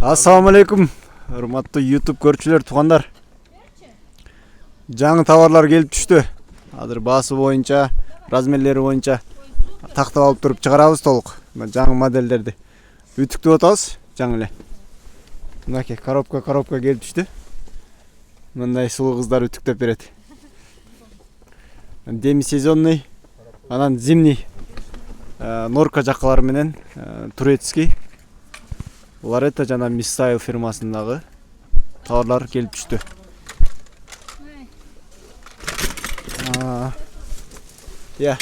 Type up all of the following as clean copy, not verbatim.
Assalamu alaikum. Hurmatly YouTube көрчүлөр, тугандар. Жаңы товарлар келип түштү. Азыр баасы боюнча, размерлери боюнча тактап алып туруп чыгарабыз толук. Жаңы модельдерди үтүктөп атабыз, жаңы эле. Мынакей коробка келип түштү. Мындай сулуу кыздар үтүктөп берет. Демисезонный, анан зимний норка жакалары менен турецкий. Ларета жана Мистайл фирмасындагы товарлар келип түштү. Я.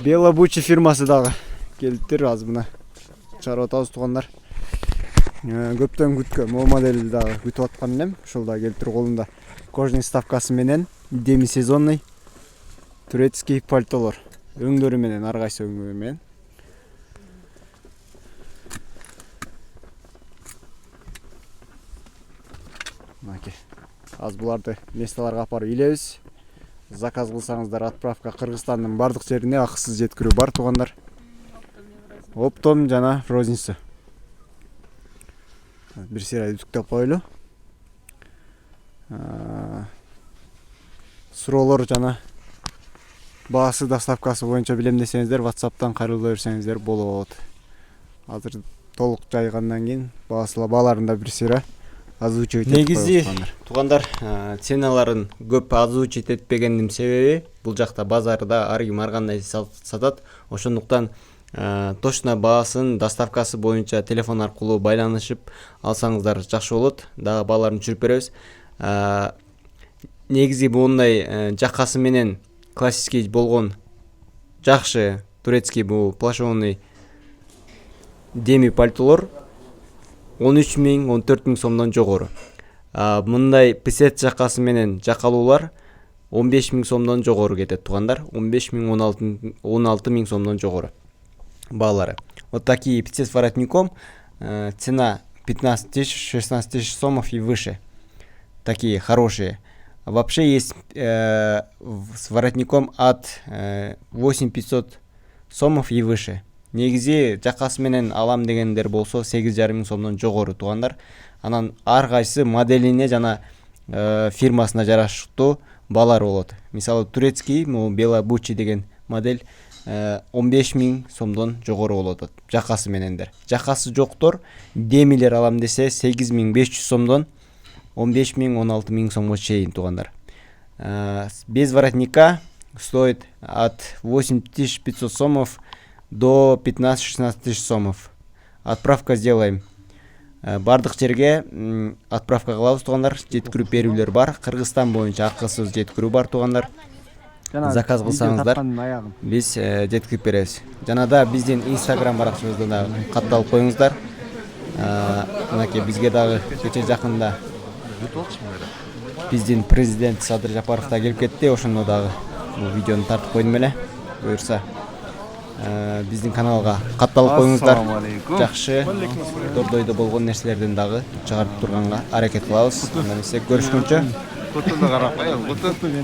Бела Бучи фирмасы дагы келиптир, азыр мына чыгарып атабыз, тугандар. Көптөн күткөн могу моделди дагы күтүп аткан элем. Ушул да келиптир колунда. Кожный ставкасы менен демисезонный турецкий пальтолор. Өңдөрү менен, ар кайсы өңдөрү менен. Аз буларды месталарга апарып илебиз. Заказ кылсаңыздар, отправка Кыргызстандын бардык жерине акысыз жеткирүү бар, тугандар. Оптом жана розница. Бир сыйра үтүктөп койлу. Суроолор жана баасы доставкасы боюнча билем десеңиздер, WhatsApp'тан кайрылып берсеңиздер болот. Азыр толук жайгандан кийин бааларында бир сыйра озвучивать этип коебуз. Негизи тугандар, ценаларын көп озвучивать этпегендин себеби бул жакта базарда ар ким ар кандай сатат. Ошондуктан точно баасын доставкасы боюнча телефон аркылуу байланышып алсаңыздар жакшы болот. Дагы бааларын түшүрүп беребиз. Негизи мындай жакасы менен классический болгон жакшы турецкий бул плашонный деми пальтолор 13 миң, 14 миң сомдон жогору. Мындай писет жакасы менен жакалуулар 15 миң сомдон жогору кетет, тугандар. 15 миң, 16 миң сомдон жогору баалары. Вот такие писет с воротником, цена 15 тысяч, 16 тысяч сомов и выше. Такие хорошие. Вообще есть с воротником от 8500 сомов и выше. Негизи жакасы менен алам дегендер болсо 8,5 миң сомдон жогору, тугандар. Анан ар кайсы моделине жана фирмасына жараштуу баалар болот. Мисалы турецкий, Бела Бучи деген модель 15 миң сомдон жогору болот жакасы менендер. Жакасы жоктор демилер алам десе 8500 сомдон 15 миң, 16 миң сомго чейин, тугандар. Без воротника стоит от 8500 сомов до 15-16 тысяч сомов. Отправка сделаем. Бардык жерге отправка кылабыз, тугандар. Жеткирүү берүүлөр бар. Кыргызстан боюнча акысыз жеткирүү бар, тугандар. Заказ кылсаңыздар биз жеткирип беребиз. Жана да биздин Instagram баракчабызда да катталып коюңуздар. Мынакей бизге дагы кече жакында биздин президент Садыр Жапаров да келип кетти. Ошондо дагы бул видеону тартып койдум эле. Буюрса биздин каналга катталып коюңуздар. Жакшы дордойдо болгон нерселерден дагы чыгарып турганга аракет кылабыз. Андан эсе көрүшкөнчө.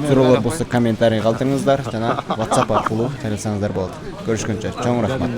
Суроолор болсо комментарий калтырыңыздар жана WhatsApp аркылуу чалсаңыздар болот. Көрүшкөнчө чоң рахмат.